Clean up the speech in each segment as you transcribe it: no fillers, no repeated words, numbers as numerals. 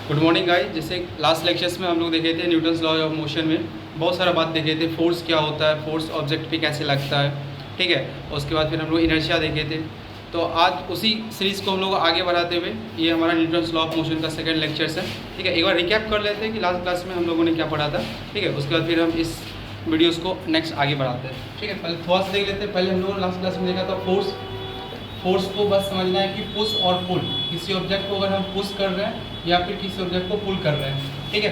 Good morning guys. जैसे last lectures में हम लोग देखे थे न्यूटन्स लॉ ऑफ मोशन में बहुत सारा बात देखे थे। फोर्स क्या होता है, फोर्स ऑब्जेक्ट पे कैसे लगता है, ठीक है। उसके बाद फिर हम लोग इनर्शिया देखे थे। तो आज उसी सीरीज़ को हम लोग आगे बढ़ाते हुए ये हमारा न्यूटन्स लॉ ऑफ मोशन का सेकंड लेक्चर्स है, ठीक है। एक बार रिकैप कर लेते हैं कि लास्ट क्लास में हम लोगों ने क्या पढ़ा था, ठीक है। उसके बाद फिर हम इस वीडियोज़ को नेक्स्ट आगे बढ़ाते हैं, ठीक है। पहले थोड़ा सा देख लेते हैं। पहले हम लोगों ने लास्ट क्लास में देखा था फोर्स को बस समझना है कि पुश और पुल, किसी ऑब्जेक्ट को अगर हम पुश कर रहे हैं या फिर किसी ऑब्जेक्ट को पुल कर रहे हैं, ठीक है।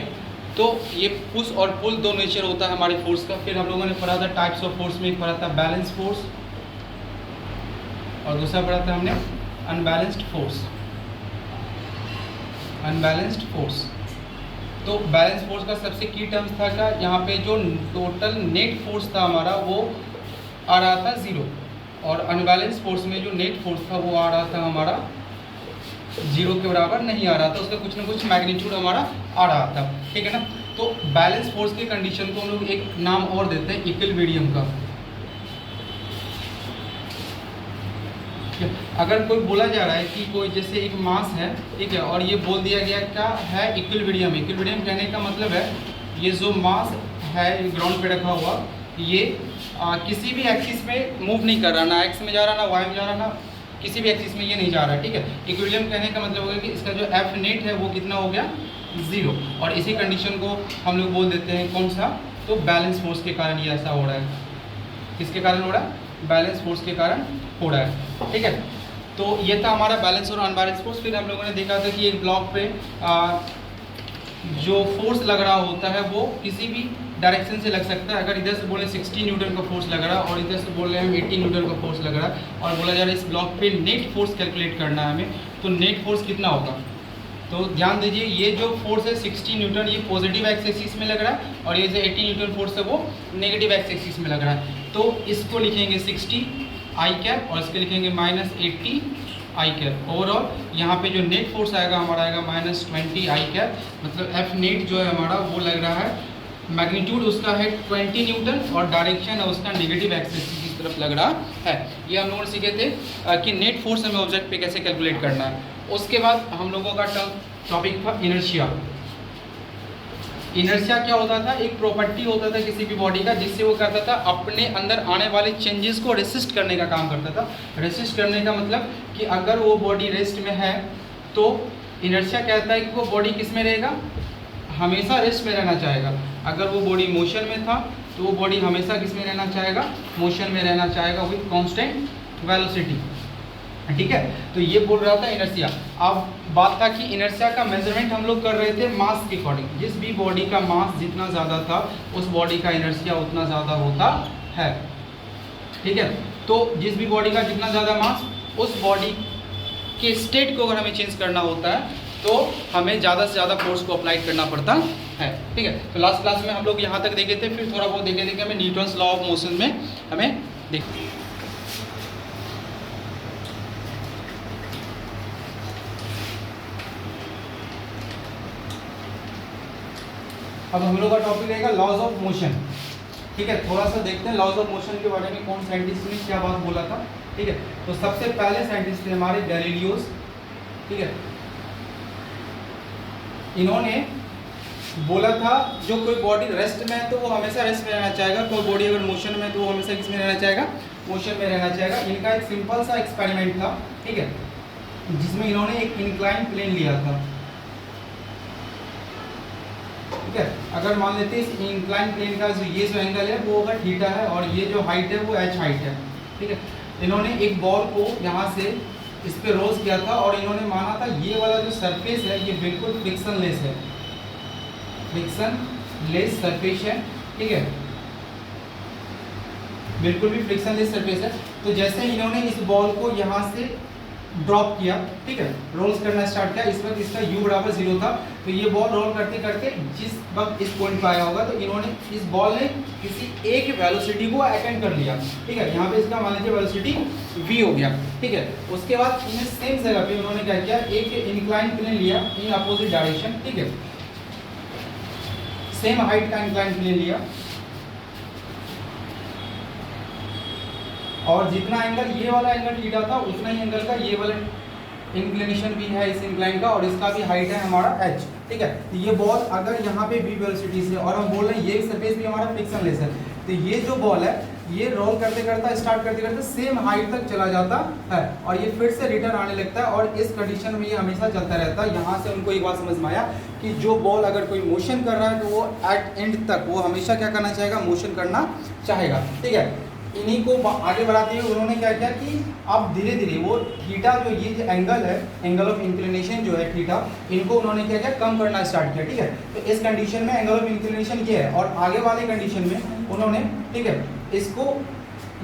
तो ये पुश और पुल दो नेचर होता है हमारे फोर्स का। फिर हम लोगों ने पढ़ा था टाइप्स ऑफ फोर्स में, पढ़ा था बैलेंस फोर्स और दूसरा पढ़ा था हमने अनबैलेंस्ड फोर्स। तो बैलेंस फोर्स का सबसे की टर्म्स था क्या, यहाँ पे जो टोटल नेट फोर्स था हमारा वो आ रहा था 0, और अनबैलेंस फोर्स में जो नेट फोर्स था वो आ रहा था हमारा 0 के बराबर नहीं आ रहा था, उसका कुछ ना कुछ मैग्नीट्यूड हमारा आ रहा था, ठीक है ना। तो बैलेंस फोर्स की कंडीशन को हम लोग एक नाम और देते हैं इक्विलिब्रियम का। अगर कोई बोला जा रहा है कि कोई जैसे एक मास है, ठीक है, और ये बोल दिया गया क्या है इक्विलिब्रियम। इक्विलिब्रियम कहने का मतलब है ये जो मास है ग्राउंड पे रखा हुआ, ये किसी भी एक्सिस में मूव नहीं कर रहा, ना एक्स में जा रहा, ना वाई में जा रहा, ना किसी भी एक्सिस में ये नहीं जा रहा है, ठीक है। इक्विलिब्रियम कहने का मतलब होगा कि इसका जो एफ नेट है वो कितना हो गया 0, और इसी कंडीशन को हम लोग बोल देते हैं कौन सा, तो बैलेंस फोर्स के कारण ये ऐसा हो रहा है। किसके कारण हो रहा है, बैलेंस फोर्स के कारण हो रहा है, ठीक है। तो ये था हमारा बैलेंस और अनबैलेंस फोर्स। फिर हम लोगों ने देखा था कि एक ब्लॉक पे जो फोर्स लग रहा होता है वो किसी भी डायरेक्शन से लग सकता है। अगर इधर से बोले 60 न्यूटन का फोर्स लग रहा है और इधर से बोल रहे हैं हम 80 न्यूटन का फोर्स लग रहा है, और बोला जा रहा है इस ब्लॉक पे नेट फोर्स कैलकुलेट करना है हमें, तो नेट फोर्स कितना होगा। तो ध्यान दीजिए ये जो फोर्स है 60 न्यूटन ये पॉजिटिव एक्स एक्सिस में लग रहा है, और ये जो 80 न्यूटन फोर्स है वो नेगेटिव एक्स एक्सिस में लग रहा है। तो इसको लिखेंगे 60 आई कैप और इसके लिखेंगे -80 आई कैप। ओवरऑल यहाँ पे जो नेट फोर्स आएगा हमारा आएगा -20 आई कैप। मतलब एफ नेट जो है हमारा वो लग रहा है, मैग्नीट्यूड उसका है 20 न्यूटन और डायरेक्शन है उसका नेगेटिव एक्सिस की तरफ लग रहा है। ये हम लोग सीखे थे कि नेट फोर्स हमें ऑब्जेक्ट पे कैसे कैलकुलेट करना है। उसके बाद हम लोगों का टॉपिक था इनर्शिया। इनर्शिया क्या होता था, एक प्रॉपर्टी होता था किसी भी बॉडी का जिससे वो करता था अपने अंदर आने वाले चेंजेस को रेसिस्ट करने का काम करता था। रेसिस्ट करने का मतलब कि अगर वो बॉडी रेस्ट में है तो इनर्शिया कहता है कि वो बॉडी किस में रहेगा, हमेशा रेस्ट में रहना चाहेगा। अगर वो बॉडी मोशन में था तो वो बॉडी हमेशा किस में रहना चाहेगा, मोशन में रहना चाहेगा विथ कांस्टेंट वेलोसिटी, ठीक है। तो ये बोल रहा था इनर्शिया। अब बात था कि इनर्शिया का मेजरमेंट हम लोग कर रहे थे मास के अकॉर्डिंग। जिस भी बॉडी का मास जितना ज़्यादा था उस बॉडी का इनर्शिया उतना ज़्यादा होता है, ठीक है। तो जिस भी बॉडी का जितना ज़्यादा मास, उस बॉडी के स्टेट को अगर हमें चेंज करना होता है तो हमें ज़्यादा से ज़्यादा फोर्स को अप्लाई करना पड़ता है, ठीक है। तो लास्ट क्लास में हम लोग यहाँ तक देखे थे, फिर थोड़ा बहुत देखे थे कि हमें न्यूटन्स लॉ ऑफ मोशन में हमें देख। अब हम लोग का टॉपिक रहेगा लॉज ऑफ मोशन, ठीक है। थोड़ा सा देखते हैं लॉज ऑफ मोशन के बारे में, कौन साइंटिस्ट ने क्या बात बोला था, ठीक है। तो सबसे पहले साइंटिस्ट थे हमारे गैलीलियोस, ठीक है। इन्होंने बोला था जो कोई बॉडी रेस्ट में है तो वो हमेशा रेस्ट में रहना चाहेगा, कोई बॉडी अगर मोशन में है तो वो हमेशा किस में रहना चाहेगा, मोशन में रहना चाहेगा। इनका एक सिंपल सा एक्सपेरिमेंट था, ठीक है, जिसमें इन्होंने एक इंक्लाइन प्लेन लिया था, ठीक है। अगर मान लेते हैं इस इंक्लाइन प्लेन का ये जो एंगल है वो अगर थीटा है और ये जो हाइट है वो h हाइट है, ठीक है। इन्होंने एक बॉल को यहाँ से इस पे रोल किया था और इन्होंने माना था ये वाला जो सरफेस है ये बिल्कुल फ्रिक्शनलेस है, फ्रिक्शनलेस सरफेस है, ठीक है, बिल्कुल भी फ्रिक्शनलेस सरफेस है। तो जैसे इन्होंने इस बॉल को यहाँ से ड्रॉप किया, ठीक है, रोल्स करना स्टार्ट किया, इस वक्त इसका u बराबर 0 था। तो ये बॉल रोल करते करते जिस वक्त इस पॉइंट पर आया होगा तो इन्होंने इस बॉल ने किसी एक वेलोसिटी को अटेंड कर लिया, ठीक है। यहाँ पे इसका मान लीजिए वेलोसिटी v हो गया, ठीक है। उसके बाद इन्हें सेम जगह पे उन्होंने क्या किया, एक इंक्लाइन प्लेन लिया इन अपोजिट डायरेक्शन, ठीक है, सेम हाइट का इंक्लाइन प्लेन लिया और जितना एंगल ये वाला एंगल थीटा था उतना ही एंगल का ये वाला इंक्लिनेशन भी है इस इंक्लाइन का, और इसका भी हाइट है हमारा h, ठीक है। तो ये बॉल अगर यहाँ पे v वेलोसिटी से, और हम बोल रहे हैं ये सरफेस भी हमारा फ्रिक्शनलेस है, तो ये जो बॉल है ये रोल करते करते स्टार्ट करते करते सेम हाइट तक चला जाता है और ये फिर से रिटर्न आने लगता है, और इस कंडीशन में ये हमेशा चलता रहता है। यहाँ से उनको एक बात समझ में आया कि जो बॉल अगर कोई मोशन कर रहा है तो वो एट एंड तक वो हमेशा क्या करना चाहेगा, मोशन करना चाहेगा, ठीक है। इन्हीं को आगे बढ़ाते हुए उन्होंने क्या किया कि अब धीरे धीरे वो थीटा जो ये जो एंगल है, एंगल ऑफ इंक्लिनेशन जो है थीटा, इनको उन्होंने क्या किया, कम करना स्टार्ट किया, ठीक है। तो इस कंडीशन में एंगल ऑफ इंक्लिनेशन ये है, और आगे वाले कंडीशन में उन्होंने, ठीक है, इसको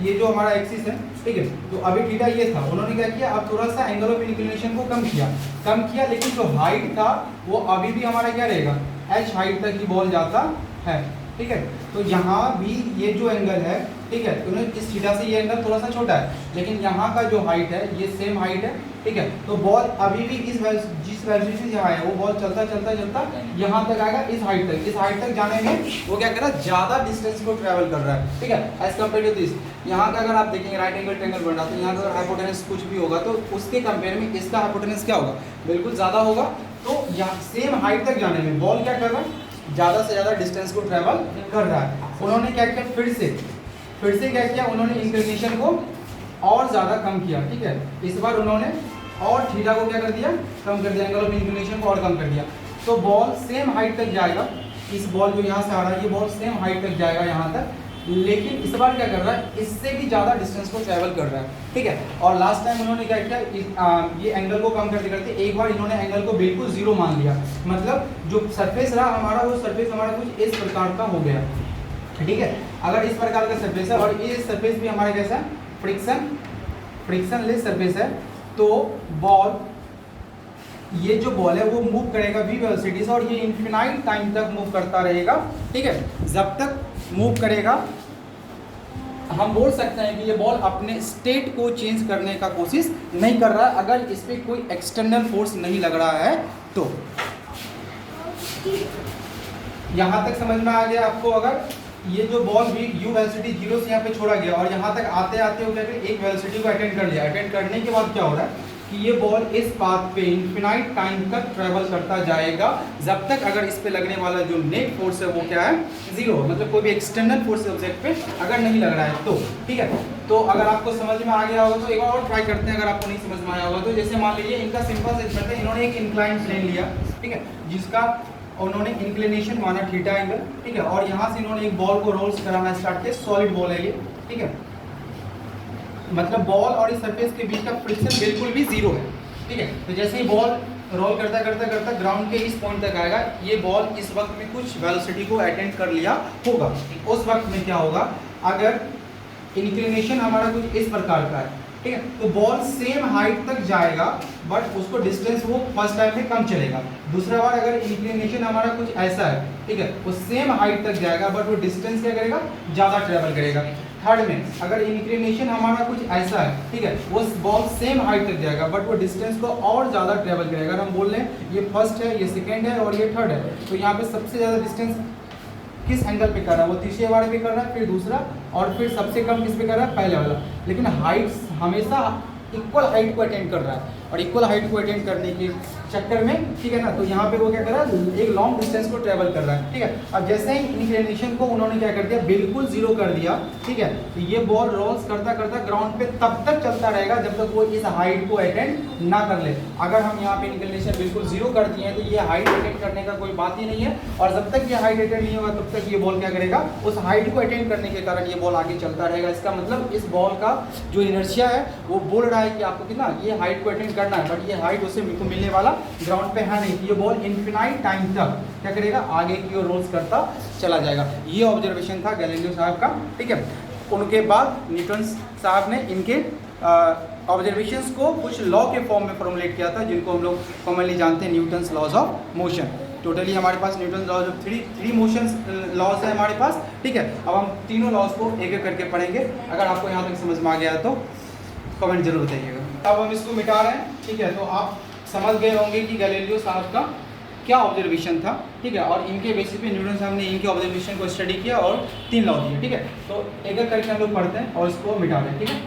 ये जो हमारा एक्सिस है, ठीक है, तो अभी थीटा ये था, उन्होंने क्या किया, अब थोड़ा सा एंगल ऑफ इंक्लिनेशन को कम किया, लेकिन जो हाइट था वो अभी भी हमारा क्या रहेगा, h हाइट तक ही बॉल जाता है, ठीक है। तो यहाँ भी ये जो एंगल है, ठीक है, तो इस थीटा से ये एंगल थोड़ा सा छोटा है, लेकिन यहाँ का जो हाइट है ये सेम हाइट है, ठीक है। तो बॉल अभी भी जिस वेलोसिटी से यहाँ है वो बॉल चलता यहाँ तक आएगा, इस हाइट तक जाने में वो क्या कर रहा है, ज़्यादा डिस्टेंस को ट्रैवल कर रहा है, ठीक है, एज कम्पेयर टू दिस। यहाँ का अगर आप देखेंगे राइट एंगल ट्रायंगल बन रहा, तो यहाँ का अगर हाइपोटेनस कुछ भी होगा तो उसके कंपेयर में इसका हाइपोटेनस क्या होगा, बिल्कुल ज़्यादा होगा। तो यहाँ सेम हाइट तक जाने में बॉल क्या कर रहा है, ज़्यादा से ज़्यादा डिस्टेंस को ट्रैवल कर रहा है। उन्होंने क्या किया, फिर से क्या किया, उन्होंने इंक्लिनेशन को और ज़्यादा कम किया, ठीक है। इस बार उन्होंने और थीटा को क्या कर दिया, कम कर दिया, एंगल ऑफ इंक्लिनेशन को और कम कर दिया। तो बॉल सेम हाइट तक जाएगा, इस बॉल जो यहाँ से आ रहा है ये बॉल सेम हाइट तक जाएगा यहाँ तक, लेकिन इस बार क्या कर रहा है, इससे भी ज़्यादा डिस्टेंस को ट्रैवल कर रहा है, ठीक है। और लास्ट टाइम उन्होंने क्या किया, ये एंगल को कम करते करते एक बार इन्होंने एंगल को बिल्कुल जीरो मान लिया, मतलब जो सरफेस रहा हमारा वो सरफेस हमारा कुछ इस प्रकार का हो गया, ठीक है। अगर इस प्रकार का सरफेस है और ये सरफेस भी हमारा कैसा है, फ्रिक्शनलेस सरफेस है, तो बॉल, ये जो बॉल है वो मूव करेगा v वेलोसिटी से, और ये इनफिनाइट टाइम तक मूव करता रहेगा, ठीक है। जब तक मूव करेगा हम बोल सकते हैं कि ये बॉल अपने स्टेट को चेंज करने का कोशिश नहीं कर रहा है, अगर इस पर कोई एक्सटर्नल फोर्स नहीं लग रहा है तो। यहाँ तक समझ में आ गया आपको? अगर ये जो बॉल भी u वेलोसिटी 0 से यहाँ पे छोड़ा गया और यहाँ तक आते आते हो क्या एक वेलोसिटी को अटेंड कर लिया, अटेंड करने के बाद क्या हो रहा है कि ये बॉल इस पाथ पे इनफिनाइट टाइम तक ट्रेवल करता जाएगा, जब तक अगर इस पे लगने वाला जो नेट फोर्स है वो क्या है, 0, मतलब कोई भी एक्सटर्नल फोर्स ऑब्जेक्ट पे अगर नहीं लग रहा है तो, ठीक है। तो अगर आपको समझ में आ गया होगा तो एक बार और ट्राई करते हैं, अगर आपको नहीं समझ में आया होगा तो। जैसे मान लीजिए इनका सिंपल सेगमेंट है, इन्होंने एक इंक्लाइन प्लेन लिया, ठीक है, जिसका उन्होंने इंक्लिनेशन माना थीटा एंगल, ठीक है, और यहाँ से इन्होंने एक बॉल को रोल्स कराना स्टार्ट किया, सॉलिड बॉल है ये, ठीक है, मतलब बॉल और इस सरफेस के बीच का फ्रिक्शन बिल्कुल भी 0 है, ठीक है। तो जैसे ही बॉल रोल करता करता ग्राउंड के इस पॉइंट तक आएगा, ये बॉल इस वक्त में कुछ वेलोसिटी को अटेंड कर लिया होगा, उस वक्त में क्या होगा, अगर इंक्लिनेशन हमारा कुछ इस प्रकार का है, ठीक है, तो बॉल सेम हाइट तक जाएगा, बट उसको डिस्टेंस वो फर्स्ट टाइम में कम चलेगा। दूसरा बार अगर इंक्लिनेशन हमारा कुछ ऐसा है, ठीक है, वो सेम हाइट तक जाएगा, बट वो डिस्टेंस क्या करेगा, ज़्यादा ट्रेवल करेगा। थर्ड में अगर इंक्लिनेशन हमारा कुछ ऐसा है, ठीक है, वो बॉल सेम हाइट तक जाएगा, बट वो डिस्टेंस को और ज़्यादा ट्रेवल करेगा। अगर हम बोल रहे हैं ये फर्स्ट है, ये सेकेंड है और ये थर्ड है, तो यहाँ पे सबसे ज़्यादा डिस्टेंस किस एंगल पे कर रहा है, वो तीसरे वाले पे कर रहा है, फिर दूसरा, और फिर सबसे कम किस पे कर रहा है, पहले वाला। लेकिन हाइट्स हमेशा इक्वल हाइट को अटेंड कर रहा है, और इक्वल हाइट को अटेंड करने के चक्कर में, ठीक है ना, तो यहाँ पे वो क्या कर रहा है, एक लॉन्ग डिस्टेंस को ट्रेवल कर रहा है, ठीक है। अब जैसे ही इंक्लिनेशन को उन्होंने क्या कर दिया, बिल्कुल 0 कर दिया, ठीक है, तो ये बॉल रोल्स करता करता ग्राउंड पे तब तक चलता रहेगा जब तक वो इस हाइट को अटेंड ना कर ले। अगर हम यहाँ पे इंक्लिनेशन बिल्कुल 0 कर दिए हैं तो ये हाइट अटेंड करने का कोई बात ही नहीं है, और जब तक ये हाइट अटेंड नहीं होगा तब तक ये बॉल क्या करेगा, उस हाइट को अटेंड करने के कारण ये बॉल आगे चलता रहेगा। इसका मतलब इस बॉल का जो इनर्शिया है वो बोल रहा है कि आपको कितना ये हाइट को अटेंड करना है, बट ये हाइट उससे मिलने वाला ग्राउंड पे है नहीं, ये बॉल इनफिनाइट टाइम तक क्या करेगा, आगे की ओर रोल्स करता चला जाएगा। ये ऑब्जर्वेशन था गैलीलियो साहब का, ठीक है। उनके बाद न्यूटन साहब ने इनके ऑब्जर्वेशंस को कुछ लॉ के फॉर्म में फॉर्मुलेट किया था, जिनको हम लोग कॉमनली जानते हैं Newton's laws of motion. Totally हमारे पास Newton laws of three motion laws है हमारे पास, ठीक है। अब हम तीनों लॉज को एक एक करके पढ़ेंगे। अगर आपको यहाँ तक समझ में आ गया तो कमेंट जरूर बताइएगा। अब हम इसको मिटा रहे हैं, ठीक है, तो आप समझ गए होंगे कि गैलीलियो साहब का क्या ऑब्जर्वेशन था, ठीक है, और इनके बेसिस पे न्यूटन साहब ने इनके ऑब्जर्वेशन को स्टडी किया और 3 लॉ दिए, ठीक है। तो एक एक करके हम लोग पढ़ते हैं और इसको मिटा दें, ठीक है।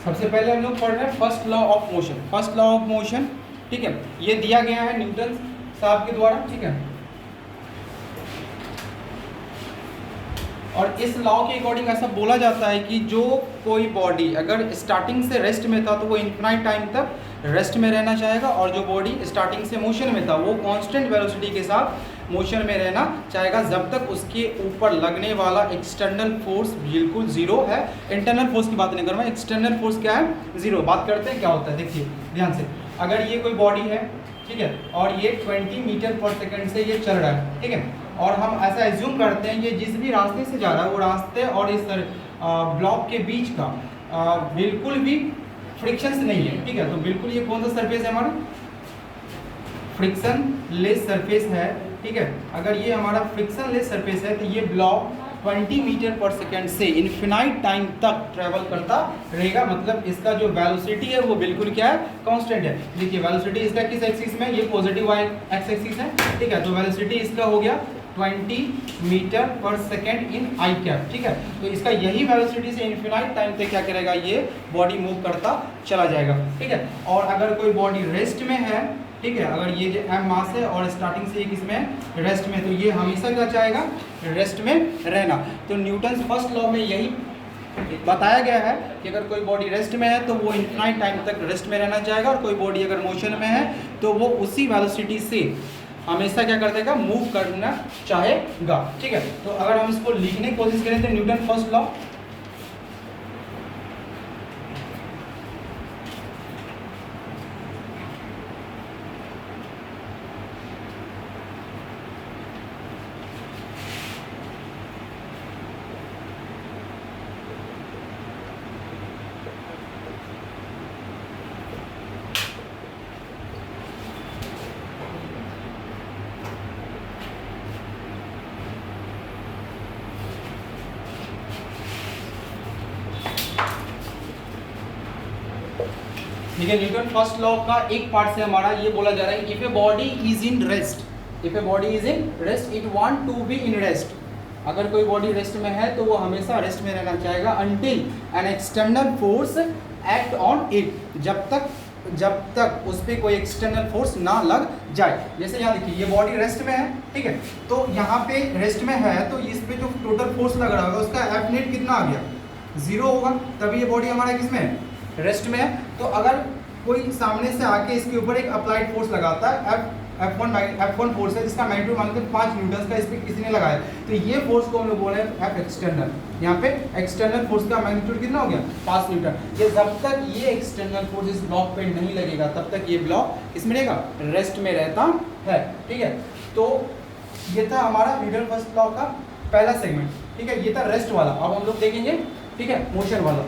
सबसे पहले हम लोग पढ़ रहे हैं first law of motion. First law of motion, ठीक है, ये दिया गया है न्यूटन साहब के द्वारा, ठीक है। और इस लॉ के अकॉर्डिंग ऐसा बोला जाता है कि जो कोई बॉडी अगर स्टार्टिंग से रेस्ट में था तो वो इन्फिनाइट टाइम तक रेस्ट में रहना चाहेगा, और जो बॉडी स्टार्टिंग से मोशन में था वो कांस्टेंट वेलोसिटी के साथ मोशन में रहना चाहेगा जब तक उसके ऊपर लगने वाला एक्सटर्नल फोर्स बिल्कुल जीरो है। इंटरनल फोर्स की बात नहीं कर रहा, एक्सटर्नल फोर्स क्या है, जीरो। बात करते हैं क्या होता है, देखिए ध्यान से। अगर ये कोई बॉडी है, ठीक है, और ये 20 मीटर पर सेकेंड से ये चल रहा है, ठीक है, और हम ऐसा एज्यूम करते हैं ये जिस भी रास्ते से जा रहा है वो रास्ते और इस ब्लॉक के बीच का बिल्कुल भी फ्रिक्शंस नहीं है, ठीक है। तो बिल्कुल ये कौन सा सरफेस है हमारा, फ्रिक्शन लेस सरफेस है, ठीक है। अगर ये हमारा फ्रिक्शन लेस सरफेस है तो ये ब्लॉक 20 मीटर पर सेकेंड से इन्फिनाइट टाइम तक ट्रेवल करता रहेगा। मतलब इसका जो वेलोसिटी है वो बिल्कुल क्या है, कांस्टेंट है। देखिए वेलोसिटी इसका किस एक्सिस में, ये पॉजिटिव वाई एक्स एक्सिस है, ठीक है। तो वेलोसिटी इसका हो गया 20 मीटर पर सेकेंड इन आई कैप, ठीक है। तो इसका यही वेलोसिटी से इन्फिनाइट टाइम तक क्या करेगा, ये बॉडी मूव करता चला जाएगा, ठीक है। और अगर कोई बॉडी रेस्ट में है, ठीक है, अगर ये जो एम मास है और स्टार्टिंग से किसमें, रेस्ट में, तो ये हमेशा क्या चाहेगा, रेस्ट में रहना। तो न्यूटन फर्स्ट लॉ में यही बताया गया है कि अगर कोई बॉडी रेस्ट में है तो वो इन्फिनाइट टाइम तक रेस्ट में रहना चाहेगा, और कोई बॉडी अगर मोशन में है तो वो उसी वेलोसिटी से हमेशा क्या कर देगा, मूव करना चाहेगा, ठीक है। तो अगर हम इसको लिखने की कोशिश करें तो न्यूटन फर्स्ट लॉ, ठीक है। न्यूटन फर्स्ट लॉ का एक पार्ट से हमारा ये बोला जा रहा है, if a body is in rest, if a body is in rest it want to be in rest. अगर कोई बॉडी रेस्ट में है तो वो हमेशा रेस्ट में रहना चाहेगा until N external force act on it, जब तक उस पर कोई एक्सटर्नल फोर्स ना लग जाए। जैसे यहाँ देखिए ये बॉडी रेस्ट में है, ठीक है, तो यहाँ पे रेस्ट में है तो इस पे जो टोटल फोर्स लग रहा होगा उसका एफ नेट कितना आ गया, जीरो होगा, तभी ये बॉडी हमारा किस में है, रेस्ट में है। तो अगर कोई सामने से आके इसके ऊपर एक अप्लाइड फोर्स लगाता है, F1 फोर्स है जिसका मैग्नीट्यूड मानते हैं 5 न्यूटन का, इस पे किसी ने लगाया, तो ये फोर्स को हम लोग बोल रहे हैं F एक्सटर्नल। यहाँ पे एक्सटर्नल फोर्स का मैग्नीट्यूड कितना हो गया, 5 न्यूटन। ये जब तक ये एक्सटर्नल फोर्स इस ब्लॉक पे नहीं लगेगा तब तक ये ब्लॉक इसमें रहेगा, रेस्ट में रहता है, ठीक है। तो ये था हमारा न्यूटन फर्स्ट लॉ का पहला सेगमेंट, ठीक है, ये था रेस्ट वाला। अब हम लोग देखेंगे, ठीक है, मोशन वाला।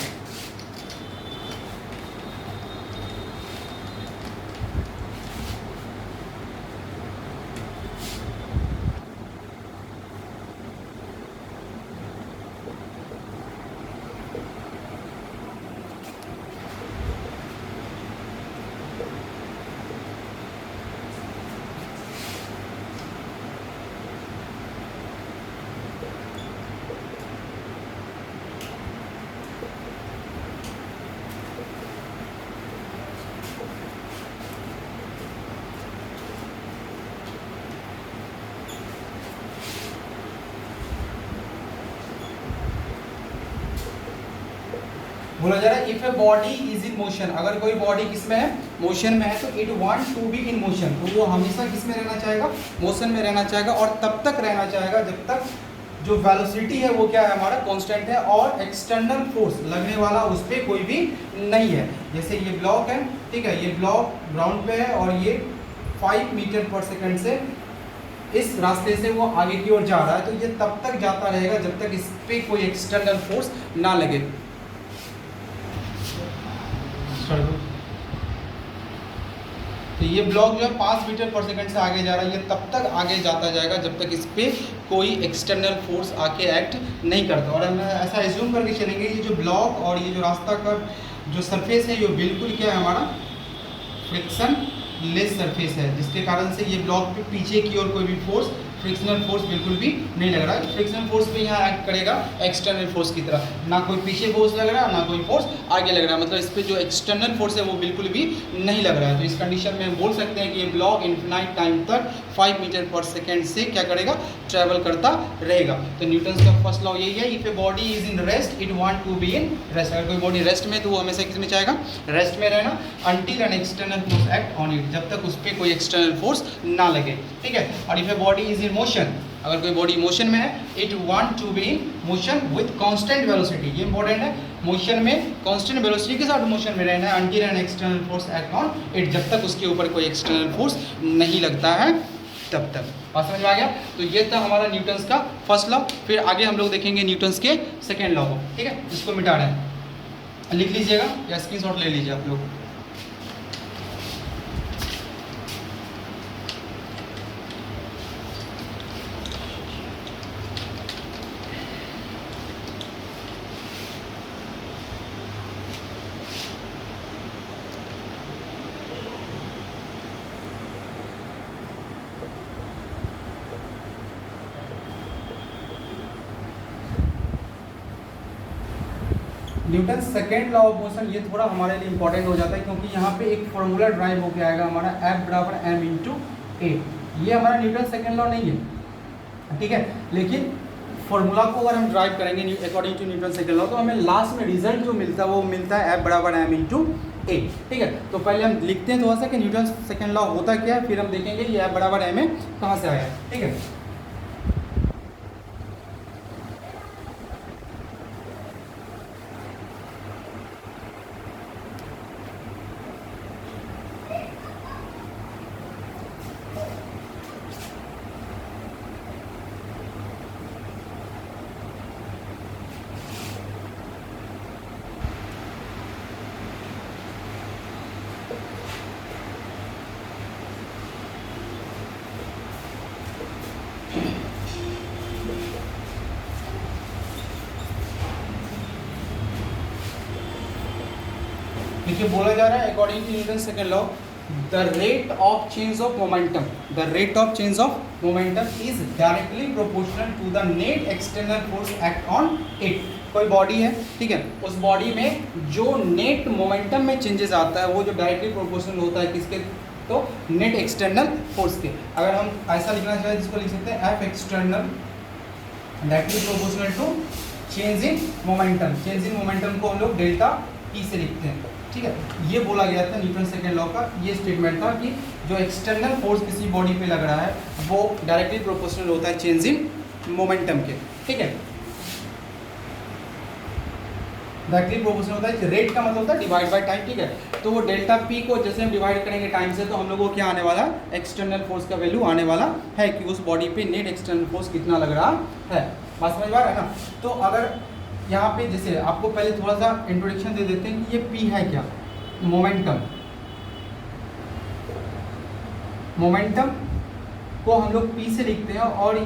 बोला जा रहा है if a body is in motion, अगर कोई बॉडी किसमें है, मोशन में है, तो it want to be in motion, तो वो हमेशा किस में रहना चाहेगा, मोशन में रहना चाहेगा, और तब तक रहना चाहेगा जब तक जो वेलोसिटी है वो क्या है, हमारा कांस्टेंट है, और एक्सटर्नल फोर्स लगने वाला उस पर कोई भी नहीं है। जैसे ये ब्लॉक है, ठीक है, ये ब्लॉक ग्राउंड पे है और ये 5 मीटर पर सेकेंड से इस रास्ते से वो आगे की ओर जा रहा है, तो ये तब तक जाता रहेगा जब तक इस पर कोई एक्सटर्नल फोर्स ना लगे। तो ये ब्लॉक जो है 5 मीटर पर सेकंड से आगे जा रहा है, ये तब तक आगे जाता जाएगा जब तक इस पर कोई एक्सटर्नल फोर्स आके एक्ट नहीं करता। और हम ऐसा एज्यूम करके चलेंगे ये जो ब्लॉक और ये जो रास्ता का जो सरफेस है ये बिल्कुल क्या है, हमारा फ्रिक्शन लेस सरफेस है, जिसके कारण से ये ब्लॉक पे पीछे की ओर कोई भी फोर्स फ्रिक्शनल फोर्स बिल्कुल भी नहीं लग रहा है। फ्रिक्शनल फोर्स पे यहाँ एक्ट करेगा एक्सटर्नल फोर्स की तरह, ना कोई पीछे फोर्स लग रहा है ना कोई फोर्स आगे लग रहा है, मतलब इस पर जो एक्सटर्नल फोर्स है वो बिल्कुल भी नहीं लग रहा है। तो इस कंडीशन में हम बोल सकते हैं कि ये ब्लॉक इन्फिनाइट टाइम तक 5 मीटर पर सेकेंड से क्या करेगा, ट्रैवल करता रहेगा। तो न्यूटन्स का फर्स्ट लॉ यही है, if a body is in rest it want to be in rest. अगर कोई बॉडी रेस्ट में तो वो हमेशा किस में चाहेगा, रेस्ट में रहना, until an external force act on it, जब तक उस पर कोई एक्सटर्नल फोर्स ना लगे, ठीक है। और if a body is in motion, अगर कोई बॉडी मोशन में है, it want to be in motion with constant velocity, ये इंपॉर्टेंट है, मोशन में कांस्टेंट वेलोसिटी के साथ मोशन में रहना है, until an external force act on it, जब तक उसके ऊपर कोई एक्सटर्नल फोर्स नहीं लगता है तब तक। बात समझ में आ गया। तो ये था हमारा न्यूटन्स का फर्स्ट लॉ। फिर आगे हम लोग देखेंगे न्यूटन्स के सेकेंड लॉ को, ठीक है। इसको मिटा रहे हैं, लिख लीजिएगा या स्क्रीनशॉट ले लीजिए आप लोग। Newton second law of motion ये थोड़ा हमारे लिए इंपॉर्टेंट हो जाता है, क्योंकि यहाँ पे एक फॉर्मूला ड्राइव होकर आएगा हमारा F बराबर m इंटू ए। ये हमारा न्यूटन सेकेंड लॉ नहीं है, ठीक है, लेकिन फॉर्मूला को अगर हम ड्राइव करेंगे according to Newton second law, तो हमें लास्ट में रिजल्ट जो मिलता है वो मिलता है F बराबर m इंटू ए, ठीक है। तो पहले हम लिखते हैं थोड़ा सा कि न्यूटन सेकेंड लॉ होता क्या है, फिर हम देखेंगे ये F बराबर m कहाँ से आया, ठीक है। देखिए बोला जा रहा है according to Newton second law, the rate of change of momentum, the rate of change of momentum is directly proportional to the net external force act on it. कोई बॉडी है, ठीक है, उस बॉडी में जो नेट मोमेंटम में changes आता है वो जो डायरेक्टली प्रोपोर्शनल होता है किसके, तो नेट एक्सटर्नल फोर्स के। अगर हम ऐसा लिखना चाहें जिसको लिख सकते हैं F external directly proportional to change in momentum. Change in momentum को हम लोग डेल्टा P से लिखते हैं, ठीक है। ये बोला गया था न्यूटन सेकेंड लॉ का, ये स्टेटमेंट था कि जो एक्सटर्नल फोर्स किसी बॉडी पे लग रहा है वो डायरेक्टली प्रोपोर्शनल होता है चेंज इन मोमेंटम के, ठीक है। डायरेक्टली प्रोपोर्शनल होता है, रेट का मतलब होता है डिवाइड बाय टाइम, ठीक है। तो वो डेल्टा पी को जैसे हम डिवाइड करेंगे टाइम से, तो हम लोगों को क्या आने वाला है, एक्सटर्नल फोर्स का वैल्यू आने वाला है कि उस बॉडी पे नेट एक्सटर्नल फोर्स कितना लग रहा है। बात समझ में आ रहा है ना। तो अगर यहाँ पे जैसे आपको पहले थोड़ा सा इंट्रोडक्शन दे देते हैं कि ये P है क्या, मोमेंटम। मोमेंटम को हम लोग P से लिखते हैं और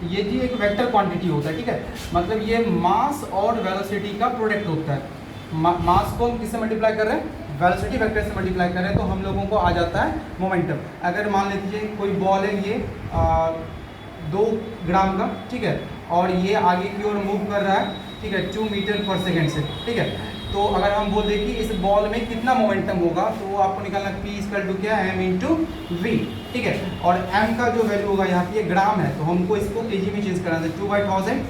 ये जी एक वेक्टर क्वांटिटी होता है, ठीक है। मतलब ये मास और वेलोसिटी का प्रोडक्ट होता है। मास को हम किससे मल्टीप्लाई कर रहे हैं, वेलोसिटी वेक्टर से मल्टीप्लाई कर रहे हैं, तो हम लोगों को आ जाता है मोमेंटम। अगर मान लीजिए कोई बॉल है, ये 2 ग्राम का, ठीक है, और ये आगे की ओर मूव कर रहा है, ठीक है, 2 मीटर पर सेकेंड से, ठीक है। तो अगर हम बोल दें कि इस बॉल में कितना मोमेंटम होगा, तो वो आपको निकालना है P इक्वल टू क्या है, m इंटू वी, ठीक है। और m का जो वैल्यू होगा यहाँ पे, ये ग्राम है, तो हमको इसको kg में चेंज करना है, 2/1000,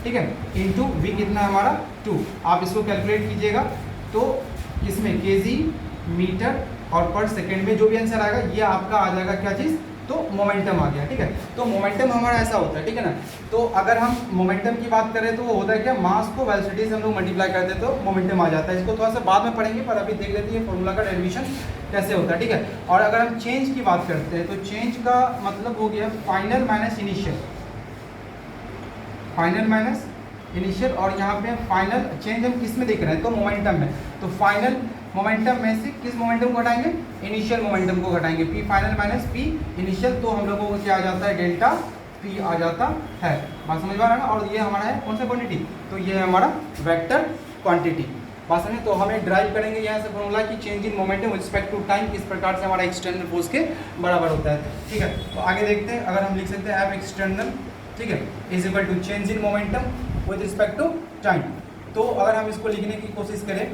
ठीक है, इंटू वी कितना है हमारा 2। आप इसको कैलकुलेट कीजिएगा तो इसमें kg, मीटर और पर सेकेंड में जो भी आंसर आएगा ये आपका आ जाएगा क्या चीज़, तो मोमेंटम आ गया, ठीक है। तो मोमेंटम हमारा ऐसा होता है, ठीक है ना। तो अगर हम मोमेंटम की बात करें तो वो होता है क्या, मास को वेलोसिटी से हम लोग मल्टीप्लाई करते हैं तो मोमेंटम आ जाता है। इसको थोड़ा सा बाद में पढ़ेंगे, पर अभी देख लेते हैं फॉर्मूला का डेरिवेशन कैसे होता है, ठीक है। और अगर हम चेंज की बात करते हैं तो चेंज का मतलब हो गया final minus initial, final minus initial. और यहाँ पे फाइनल चेंज हम किस में देख रहे हैं, तो मोमेंटम में। तो फाइनल मोमेंटम में से किस मोमेंटम को घटाएंगे, इनिशियल मोमेंटम को घटाएंगे, P final minus P initial, तो हम लोगों को क्या आ जाता है, डेल्टा P आ जाता है। बात समझ में आ रहा है ना। और ये हमारा है कौन सा क्वांटिटी, तो ये है हमारा वेक्टर क्वांटिटी, बात समझे। तो हमें ड्राइव करेंगे यहाँ से फॉर्मूला कि change in momentum with respect to time किस प्रकार से हमारा एक्सटर्नल फोर्स के बराबर होता है, ठीक है। तो आगे देखते हैं, अगर हम लिख सकते हैं एफ एक्सटर्नल, ठीक है, is equal to change in momentum with respect to time. तो अगर हम इसको लिखने की कोशिश करें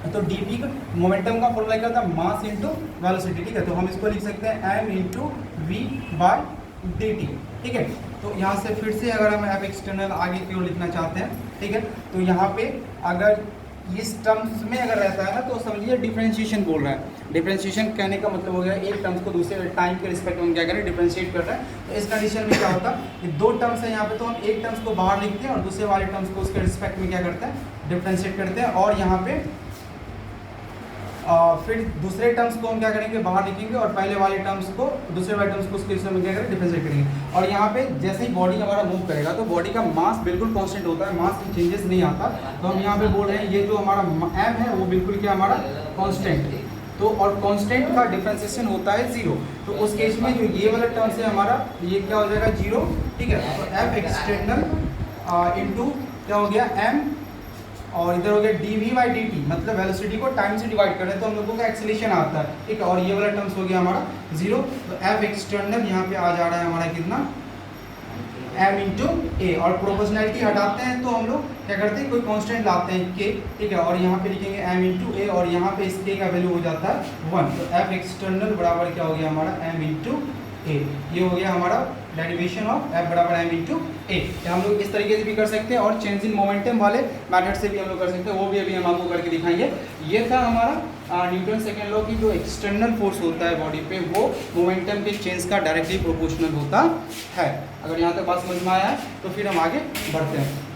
तो डीपी का मोमेंटम का फॉर्मूला क्या होता है, मास इंटू वेलोसिटी, ठीक है। तो हम इसको लिख सकते हैं M into V by D T, ठीक है। तो यहाँ से फिर से अगर हम एफ एक्सटर्नल आगे की ओर लिखना चाहते हैं, ठीक है, तो यहाँ पे अगर इस टर्म्स में अगर रहता है ना तो समझिए डिफरेंशिएशन बोल रहा है। डिफरेंशिएशन कहने का मतलब हो गया एक टर्म्स को दूसरे टाइम के रिस्पेक्ट में क्या करें, डिफरेंशिएट कर रहा है। तो इस कंडीशन में क्या होता है, ये दो टर्म्स है यहाँ पे, तो हम एक टर्म्स को बाहर लिखते हैं और दूसरे वाले टर्म्स को उसके रिस्पेक्ट में क्या करते हैं, डिफरेंशिएट करते हैं। और यहाँ पे फिर दूसरे टर्म्स को हम क्या करेंगे, बाहर लिखेंगे और पहले वाले टर्म्स को दूसरे वाले टर्म्स को उसके रिस्पेक्ट में क्या करेंगे, डिफरेंशिएट करेंगे। और यहाँ पे जैसे ही बॉडी हमारा मूव करेगा तो बॉडी का मास बिल्कुल कांस्टेंट होता है, मास में चेंजेस नहीं आता। तो हम यहाँ पे बोल रहे हैं ये जो हमारा एम है वो बिल्कुल क्या हमारा कांस्टेंट, तो और कांस्टेंट का डिफरेंशिएशन होता है 0। तो उस केस में जो ये वाला टर्म है हमारा ये क्या हो जाएगा 0, ठीक है। तो एफ एक्सटर्नल इंटू क्या हो गया एम और इधर हो गया D V by D T, मतलब वेलोसिटी को टाइम से डिवाइड कर रहे हैं तो हम लोगों का एक्सेलेरेशन आता है, ठीक है। और ये वाला टर्म्स हो गया हमारा 0। तो एफ एक्सटर्नल यहाँ पे आ जा रहा है हमारा कितना, एम इंटू ए। और प्रोपोर्शनैलिटी हटाते हैं तो हम लोग क्या करते हैं, कोई कांस्टेंट लाते हैं के, ठीक है। और यहाँ पे लिखेंगे एम इंटू ए और यहाँ पे इस के का वैल्यू हो जाता है 1। तो एफ एक्सटर्नल बराबर क्या हो गया हमारा एम इंटू ए। ये हो गया हमारा डेरिवेशन ऑफ एफ बराबर एम इंटू ए। हम लोग इस तरीके से भी कर सकते हैं और चेंज इन मोमेंटम वाले मेथड से भी हम लोग कर सकते हैं, वो भी अभी हम आपको करके दिखाएंगे। ये था हमारा न्यूटन सेकेंड लॉ की जो एक्सटर्नल फोर्स होता है बॉडी पे वो मोमेंटम के चेंज का डायरेक्टली प्रोपोर्शनल होता है। अगर यहाँ तक बात समझ में आया है तो फिर हम आगे बढ़ते हैं।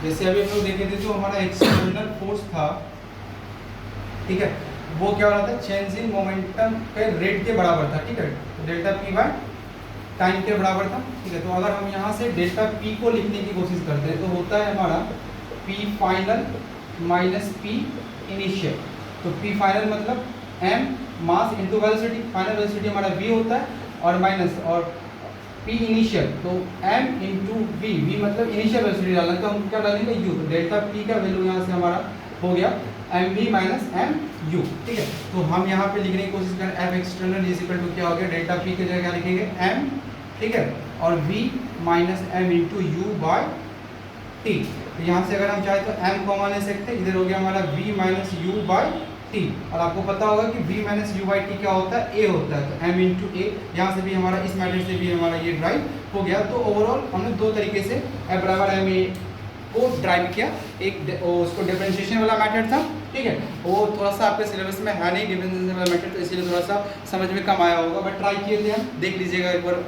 जैसे अभी हम लोग देखे थे जो हमारा एक्सटर्नल फोर्स था, ठीक है, वो क्या हो रहा था, चेंज इन मोमेंटम के रेट के बराबर था, ठीक है। तो डेल्टा पी बाय टाइम के बराबर था, ठीक है। तो अगर हम यहाँ से डेल्टा पी को लिखने की कोशिश करते हैं तो होता है हमारा P final minus P initial. तो पी फाइनल मतलब M mass into velocity, final velocity हमारा वी होता है और माइनस और पी इनिशियल तो एम इंटू वी, वी मतलब इनिशियल वेलोसिटी डालना, तो हम क्या डालेंगे यू। तो डेल्टा पी का वैल्यू यहाँ से हमारा हो गया M V minus M U, ठीक है। तो हम यहाँ पे लिखने की कोशिश करें F external is equal to क्या हो गया, डेल्टा पी की जगह क्या लिखेंगे एम, ठीक है, और V minus M into U by T. तो यहाँ से अगर हम चाहें तो एम कॉमन ले सकते हैं, इधर हो गया हमारा V minus U by T. और आपको पता होगा कि v minus U by T क्या होता है, a होता है। तो m इंटू ए, यहाँ से भी हमारा इस मेथड से भी हमारा ये ड्राइव हो गया। तो ओवरऑल हमने दो तरीके से f बराबर m ए को ड्राइव किया। एक उसको डिफरेंशिएशन वाला मेथड था, ठीक है, वो थोड़ा सा आपके सिलेबस में है नहीं डिफरेंशिएशन वाला मेथड, तो इसलिए थोड़ा सा समझ में कम आया होगा, बट ट्राई किए थे हम, देख लीजिएगा एक बार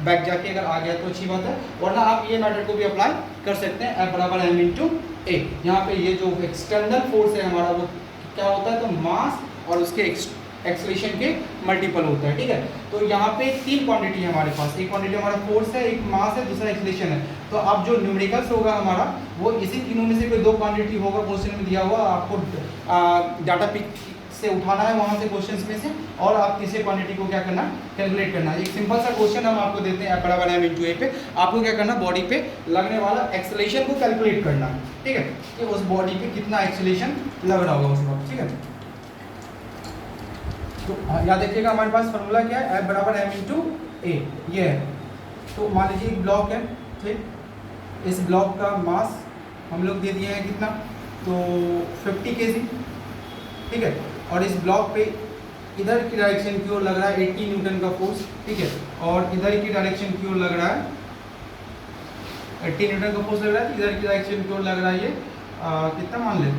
बैक जाके, अगर आ गया तो अच्छी बात है, वरना आप ये मेथड को भी अप्लाई कर सकते हैं। f बराबर m इंटू ए, यहाँ पे ये जो एक्सटर्नल फोर्स है हमारा वो क्या होता है, तो मास और उसके एक्सेलरेशन के मल्टीपल होता है, ठीक है। तो यहाँ पे तीन क्वांटिटी है हमारे पास, एक क्वांटिटी हमारा फोर्स है, एक मास है, दूसरा एक्सेलरेशन है। तो अब जो न्यूमेरिकल्स होगा हमारा वो इसी तीनों में से कोई दो क्वांटिटी होगा, क्वेश्चन में दिया हुआ, आपको डाटा पिक से उठाना है वहाँ से क्वेश्चन में से, और आप तीसरे क्वांटिटी को क्या करना, कैलकुलेट करना है। एक सिंपल सा क्वेश्चन हम आपको देते हैं, f बराबर m इंटू ए पे आपको क्या करना, बॉडी पे लगने वाला एक्सेलरेशन को कैलकुलेट करना है, ठीक है, कि उस बॉडी पे कितना एक्सेलरेशन लग रहा होगा उस वक्त, ठीक है। तो याद रखिएगा हमारे पास फॉर्मूला क्या है, f बराबर m इंटू ए, ये है। तो मान लीजिए एक ब्लॉक है, ठीक, इस ब्लॉक का मास हम लोग दे दिए हैं कितना, तो 50 kg, ठीक है। और इस ब्लॉक पे इधर की डायरेक्शन की ओर लग रहा है 80 न्यूटन का फोर्स, ठीक है, और इधर की डायरेक्शन की ओर लग रहा है 80 न्यूटन का फोर्स लग रहा है, इधर की डायरेक्शन की ओर लग रहा है ये कितना मान लें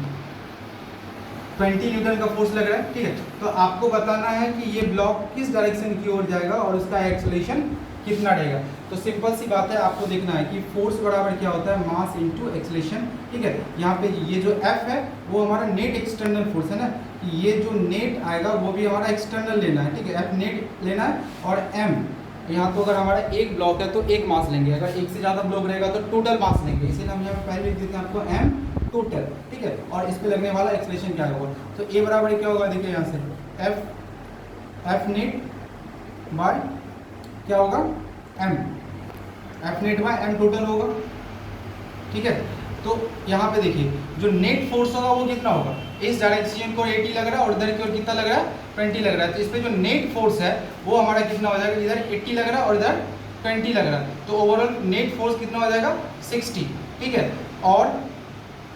20 न्यूटन का फोर्स लग रहा है, ठीक है। तो आपको बताना है कि ये ब्लॉक किस डायरेक्शन की ओर जाएगा और उसका एक्सेलरेशन कितना रहेगा। तो सिंपल सी बात है, आपको देखना है कि फोर्स बराबर क्या होता है, मास इंटू एक्सेलरेशन, ठीक है। यहाँ पे ये जो F है वो हमारा नेट एक्सटर्नल फोर्स है ना, ये जो नेट आएगा वो भी हमारा एक्सटर्नल लेना है, ठीक है, F नेट लेना है, और M यहाँ तो अगर हमारा एक ब्लॉक है तो एक मास लेंगे, अगर एक से ज़्यादा ब्लॉक रहेगा तो टोटल मास लेंगे, इसीलिए हम यहाँ पे पहले लिख देते हैं आपको m टोटल, ठीक है। और इस पे लगने वाला एक्सलेशन क्या होगा, तो a बराबर क्या होगा, देखिए यहाँ से f नेट बाय क्या होगा m, f net by m total होगा, ठीक है। तो यहाँ पे देखिए जो नेट फोर्स होगा वो कितना होगा, इस डायरेक्शन को 80 लग रहा है और इधर की ओर कितना लग रहा है 20 लग रहा है, तो इस पे जो नेट फोर्स है वो हमारा कितना हो जाएगा, इधर 80 लग रहा है और इधर 20 लग रहा है, तो ओवरऑल नेट फोर्स कितना हो जाएगा 60, ठीक है। और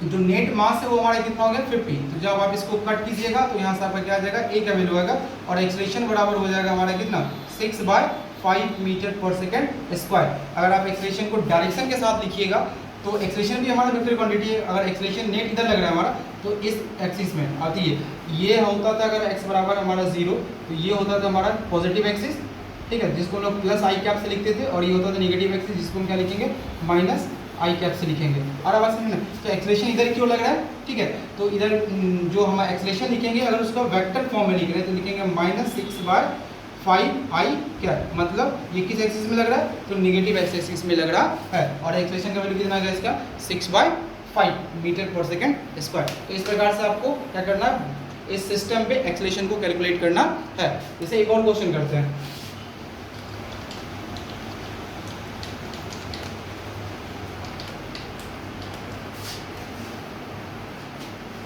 जो नेट मास है वो हमारा कितना हो गया 50, तो जब आप इसको कट कीजिएगा तो यहाँ से आपका क्या आ जाएगा, ए का वैल्यू आएगा और एक्सलेशन बराबर हो जाएगा हमारा कितना 6/5 मीटर पर सेकेंड स्क्वायर। अगर आप एक्सलेशन को डायरेक्शन के साथ लिखिएगा तो एक्सलेशन भी हमारा वेक्टर क्वांटिटी है, अगर एक्सलेशन नेट इधर लग रहा है हमारा तो इस एक्सिस में आती है, ये होता था अगर x बराबर हमारा 0 तो ये होता था हमारा पॉजिटिव एक्सिस, ठीक है, जिसको हम लोग प्लस आई कैप से लिखते थे, और ये होता था नेगेटिव एक्सिस जिसको हम क्या लिखेंगे माइनस आई कैप से लिखेंगे। और अब समझना, तो एक्सलेशन इधर क्यों लग रहा है, ठीक है, तो इधर जो हम एक्सलेशन लिखेंगे अगर उसको वेक्टर फॉर्म में लिख रहे हैं तो लिखेंगे -6/5 आई क्या, मतलब ये किस एक्सिस में लग रहा है, तो नेगेटिव एक्सिस में लग रहा है, और एक्सलेशन का वैल्यू कितना आ गया इसका 6/5 मीटर पर सेकेंड स्क्वायर। तो इस प्रकार से आपको क्या करना है, इस सिस्टम पे एक्सलेशन को कैलकुलेट करना है। जैसे एक और क्वेश्चन करते हैं,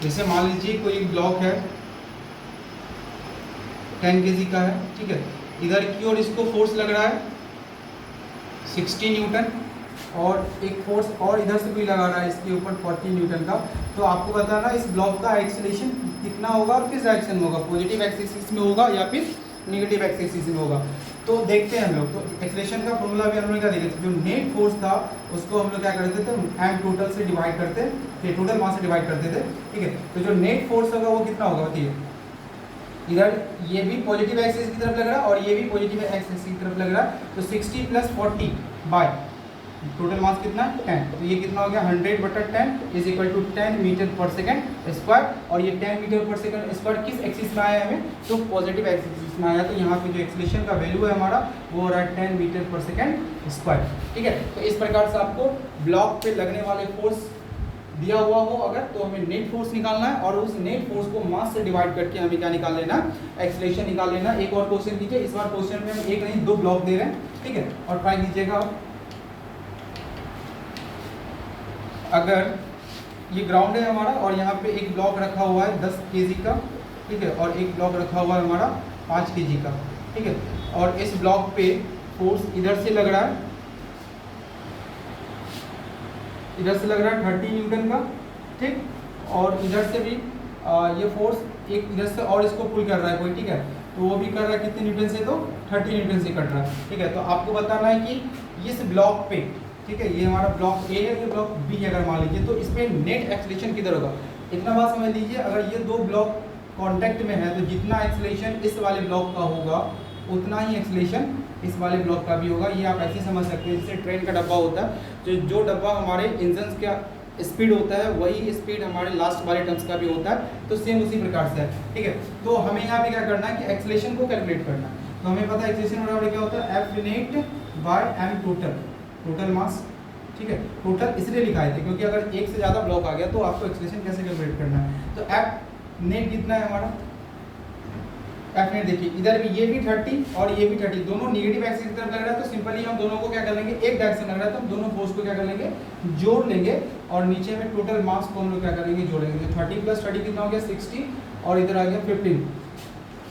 जैसे मान लीजिए कोई एक ब्लॉक है 10 kg का है, ठीक है, इधर की ओर इसको फोर्स लग रहा है 60 न्यूटन और एक फोर्स और इधर से भी लगा रहा है इसके ऊपर 40 न्यूटन का। तो आपको बताना इस ब्लॉक का एक्सीलरेशन कितना होगा और किस डायरेक्शन में होगा, पॉजिटिव एक्सिस में होगा या फिर नेगेटिव एक्सिस में होगा। तो देखते हैं हम लोग, तो एक्सीलरेशन का फॉर्मूला भी हम लोग क्या देखे थे, जो नेट फोर्स था उसको हम लोग क्या करते थे एम टोटल से डिवाइड करते थे, टोटल मास से डिवाइड करते थे, ठीक है। तो जो नेट फोर्स होगा वो कितना होगा बताइए, इधर ये भी पॉजिटिव एक्सिस की तरफ लग रहा है और ये भी पॉजिटिव एक्सिस की तरफ लग रहा है, तो 60 + 40 बाय टोटल मास कितना 10, तो ये कितना हो गया 100/10 इज इक्वल टू 10 मीटर पर सेकेंड स्क्वायर। और ये 10 मीटर पर सेकेंड स्क्वायर किस एक्सिस में आया है हमें, तो पॉजिटिव एक्सिस में आया, तो यहाँ पे जो एक्सीलरेशन का वैल्यू है हमारा वो हो रहा है 10 मीटर पर सेकेंड स्क्वायर, ठीक है। तो इस प्रकार से आपको ब्लॉक पे लगने वाले फोर्स दिया हुआ हो अगर, तो हमें नेट फोर्स निकालना है और उस नेट फोर्स को मास से डिवाइड करके हमें क्या निकाल लेना, एक्सीलरेशन निकाल लेना। एक और क्वेश्चन कीजिए, इस बार क्वेश्चन में हम एक नहीं 2 ब्लॉक दे रहे हैं, ठीक है, और ट्राई कीजिएगा आप। अगर ये ग्राउंड है हमारा और यहाँ पे एक ब्लॉक रखा हुआ है 10 kg का, ठीक है, और एक ब्लॉक रखा हुआ है हमारा 5 kg का, ठीक है, और इस ब्लॉक पे फोर्स इधर से लग रहा है, इधर से लग रहा है 30 न्यूटन का, ठीक, और इधर से भी ये फोर्स एक इधर से और इसको पुल कर रहा है कोई, ठीक है, तो वो भी कर रहा है कितने न्यूटन से, तो 30 न्यूटन से कर रहा है, ठीक है। तो आपको बताना है कि इस ब्लॉक पे, ठीक है, ये हमारा ब्लॉक ए है, ये ब्लॉक बी है अगर मान लीजिए, तो इसमें नेट एक्सीलरेशन किधर होगा, इतना बात समझ लीजिए। अगर ये 2 ब्लॉक कांटेक्ट में है तो जितना एक्सीलरेशन इस वाले ब्लॉक का होगा उतना ही एक्सीलरेशन इस वाले ब्लॉक का भी होगा। ये आप ऐसे समझ सकते हैं जैसे ट्रेन का डब्बा होता है, जो डब्बा हमारे इंजन का स्पीड होता है वही स्पीड हमारे लास्ट वाले टर्म्स का भी होता है, तो सेम उसी प्रकार से है, ठीक है। तो हमें यहाँ पे क्या करना है कि एक्सीलरेशन को कैलकुलेट करना है, तो हमें पता है एक्सीलरेशन बराबर क्या होता है F net by M total mass, ठीक है। टोटल इसलिए लिखा है क्योंकि अगर एक से ज़्यादा ब्लॉक आ गया तो आपको एक्सीलरेशन कैसे कैलकुलेट करना है। तो एफ नेट कितना है हमारा, एफ नेट देखिए इधर भी ये भी 30 और ये भी 30, दोनों नेगेटिव एक्सिस की तरफ लग रहा है, तो सिंपली हम दोनों को क्या कर लेंगे, एक डायरेक्शन लग रहा है तो हम दोनों फोर्स को क्या कर लेंगे जोड़ लेंगे, और नीचे में टोटल मास को हम लोग क्या करेंगे जोड़ेंगे। तो 30 + 30 कितना हो गया 60 और इधर आ गया 15,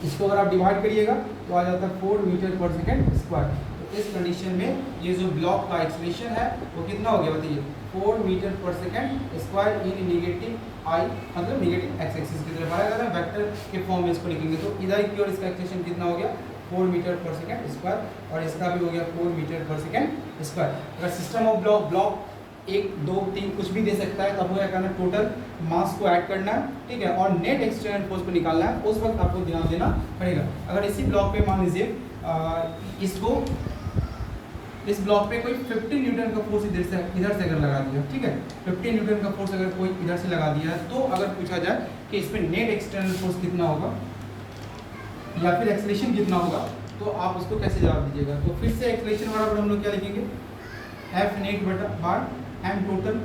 इसको अगर आप डिवाइड करिएगा तो आ जाता है 4 मीटर पर सेकेंड स्क्वायर। इस कंडीशन में ये जो ब्लॉक का एक्सीलरेशन है वो कितना हो गया बताइए 4 मीटर पर सेकेंड स्क्वायर इन नेगेटिव आई, मतलब नेगेटिव एक्स एक्सिस की तरफ आएगा। अगर वेक्टर के फॉर्म में इसको लिखेंगे तो इधर की ओर इसका एक्सीलरेशन कितना हो गया 4 मीटर पर सेकेंड स्क्वायर, और इसका भी हो गया 4 मीटर पर सेकेंड स्क्वायर। अगर सिस्टम ऑफ ब्लॉक 1 2 3 कुछ भी दे सकता है, तब आपको क्या करना है टोटल मास को ऐड करना है, ठीक है, और नेट एक्सटर्नल फोर्स को निकालना है, उस वक्त आपको ध्यान देना पड़ेगा। अगर इसी ब्लॉक पे मान लीजिए इसको इस ब्लॉक पे कोई 15 न्यूटन का फोर्स इधर से अगर लगा दिया, ठीक है, 15 न्यूटन का फोर्स अगर कोई इधर से लगा दिया है, तो अगर पूछा जाए कि इसमें नेट एक्सटर्नल फोर्स कितना होगा या फिर एक्सीलरेशन कितना होगा, तो आप उसको कैसे जवाब दीजिएगा। तो फिर से एक्सलेशन बराबर हम लोग क्या लिखेंगे, एफ नेट बटा बार एम टोटल।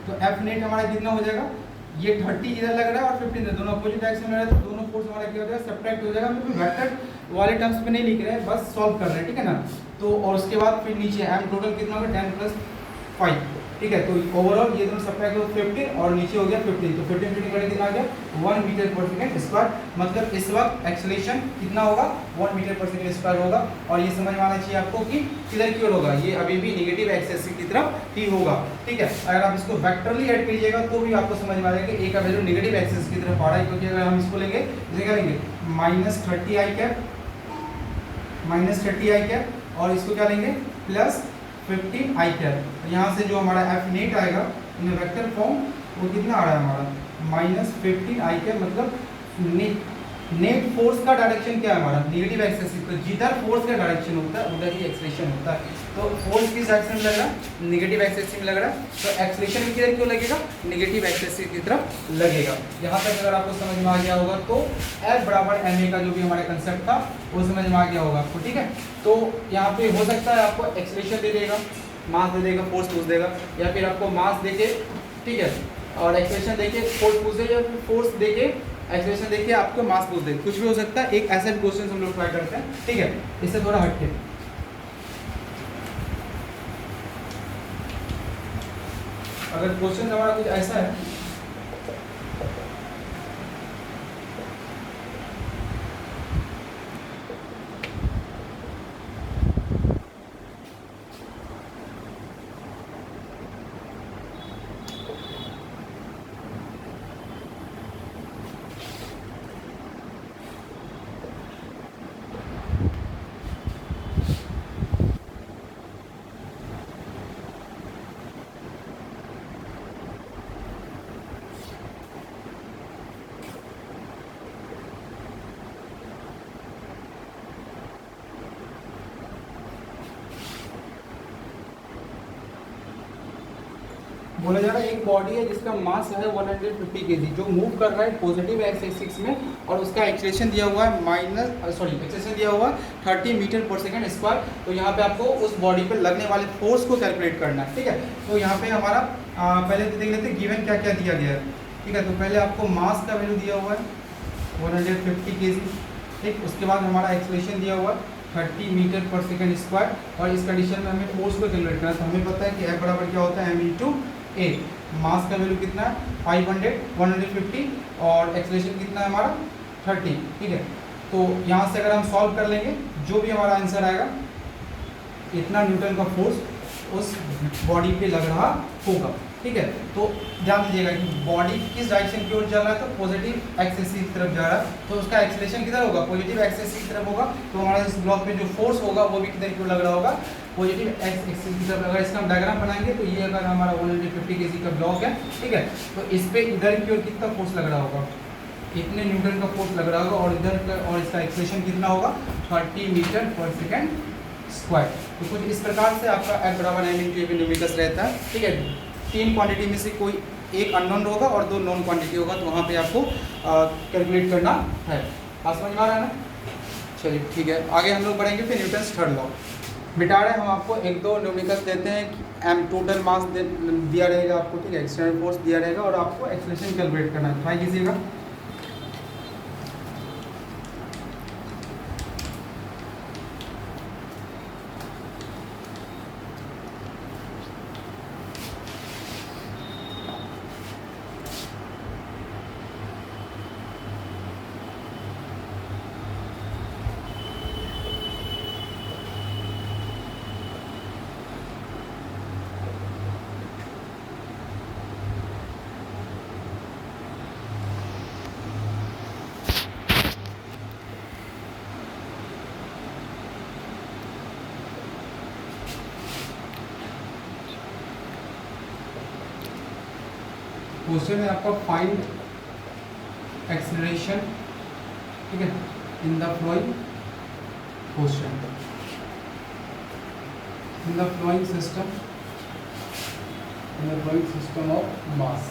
तो एफ नेट हमारा कितना हो जाएगा, ये 30 इधर लग रहा है और 15 इधर, दोनों अपोजिट डायरेक्शन में लग रहा है, तो दोनों फोर्स हमारा क्या हो जाएगा, सब्ट्रैक्ट हो जाएगा। हम लोग वेक्टर वाले टर्म्स पे नहीं लिख रहे हैं, बस सॉल्व कर रहे हैं, ठीक है ना। तो और उसके बाद फिर नीचे एम टोटल कितना होगा 10 + 5, ठीक है। तो ओवरऑल ये दोनों सब्ट्रैक्ट हो 15 और नीचे हो गया 15, तो 15 कितना आ गया 1 मीटर/सेकंड स्क्वायर। मतलब इस वक्त एक्सेलरेशन कितना होगा 1 मीटर/सेकंड स्क्वायर होगा। और ये समझ में आना चाहिए आपको कि किधर की ओर होगा, ये अभी भी नेगेटिव एक्सेस की तरफ ही होगा, ठीक है। अगर आप इसको वेक्टरली ऐड कीजिएगा तो भी आपको समझ में आ जाएगा कि ए का वैल्यू नेगेटिव एक्सेस की तरफ आ रहा है, क्योंकि अगर हम इसको लेंगे जैसे क्या लेंगे -30 i कैप, -30 i कैप, और इसको क्या लेंगे +15 i कैप। यहाँ से जो हमारा एफ नेट आएगा इन वेक्टर फॉर्म वो कितना आ रहा है हमारा -15 i कैप। मतलब नेट फोर्स का डायरेक्शन क्या है हमारा नेगेटिव एक्सेस, तो जिधर फोर्स का डायरेक्शन होता है उधर ही एक्सेलरेशन होता है। तो फोर्स किस डायरेक्शन में लग रहा है, नेगेटिव एक्सेस में लग रहा है, तो एक्सेलरेशन भी किधर क्यों लगेगा, नेगेटिव एक्सेस की तरफ लगेगा। यहाँ तक अगर आपको समझ में आ गया होगा तो F बराबर ma का जो भी हमारा कंसेप्ट था वो समझ में आ गया होगा आपको, ठीक है। तो यहाँ पे हो सकता है आपको एक्सेलरेशन दे देगा, मास दे देगा, फोर्स पूछ देगा, या फिर आपको मास देके, ठीक है, और एक्सेलरेशन देके फोर्स पूछ दे, या फिर फोर्स देके एक्सेलरेशन देखिए आपको मास पूछ दे, कुछ भी हो सकता है। एक ऐसा भी क्वेश्चन हम लोग ट्राई करते हैं, ठीक है, इससे थोड़ा हटके। अगर क्वेश्चन हमारा कुछ ऐसा है, बोला जा रहा है एक बॉडी है जिसका मास है 150 kg, जो मूव कर रहा है पॉजिटिव एक्स एक्सिस में, और उसका एक्सेलरेशन दिया हुआ है एक्सेलरेशन दिया हुआ है 30 मीटर/सेकंड स्क्वायर। तो यहाँ पे आपको उस बॉडी पे लगने वाले फोर्स को कैलकुलेट करना है, ठीक है। तो यहाँ पे हमारा पहले तो देख लेते हैं गिवन क्या क्या दिया गया है, ठीक है। तो पहले आपको मास का वैल्यू दिया हुआ है 150 kg, ठीक। उसके बाद हमारा एक्सेलरेशन दिया हुआ है 30 मीटर/सेकंड स्क्वायर, और इस कंडीशन में हमें फोर्स को कैलकुलेट करना है। तो हमें पता है कि F बराबर क्या होता है m × a। मास का वैल्यू कितना है 150, और एक्सेलरेशन कितना है हमारा 30, ठीक है। तो यहाँ से अगर हम सॉल्व कर लेंगे, जो भी हमारा आंसर आएगा इतना न्यूटन का फोर्स उस बॉडी पे लग रहा होगा, ठीक है। तो ध्यान दीजिएगा कि बॉडी किस डायरेक्शन की ओर चल रहा है, तो पॉजिटिव एक्सेस की तरफ जा रहा है, तो उसका एक्सेलरेशन किधर होगा, पॉजिटिव एक्सेस की तरफ होगा। तो हमारा इस ब्लॉक में जो फोर्स होगा वो भी किधर की ओर लग रहा होगा, पॉजिटिव एक्सेस की तरफ। अगर इसका हम डायग्राम बनाएंगे तो ये अगर हमारा 150 kg का ब्लॉक है, ठीक है, तो इस पे इधर की ओर कितना फोर्स लग रहा होगा, इतने न्यूटन का फोर्स लग रहा होगा, और इधर का और इसका एक्सेलरेशन कितना होगा 30 मीटर/सेकंड स्क्वायर। तो कुछ इस प्रकार से आपका F बराबर m × a न्यूमेरिकल्स रहता है, ठीक है। 3 क्वांटिटी में से कोई एक अननोन होगा और 2 नॉन क्वांटिटी होगा, तो वहाँ पे आपको कैलकुलेट करना है। आप समझ में आ रहा है ना, चलिए ठीक है। आगे हम लोग बढ़ेंगे फिर न्यूटन्स थर्ड लॉ। बिटा रहे हम आपको 1-2 न्यूमेरिकल्स देते हैं, एम टोटल मास दिया रहेगा आपको, ठीक है, एक्सटर्नल फोर्स दिया रहेगा, और आपको एक्सेलरेशन कैलकुलेट करना है। ट्राई कीजिएगा। क्वेश्चन है आपका फाइंड एक्सेलरेशन, ठीक है, in the flowing question, in the flowing system of mass.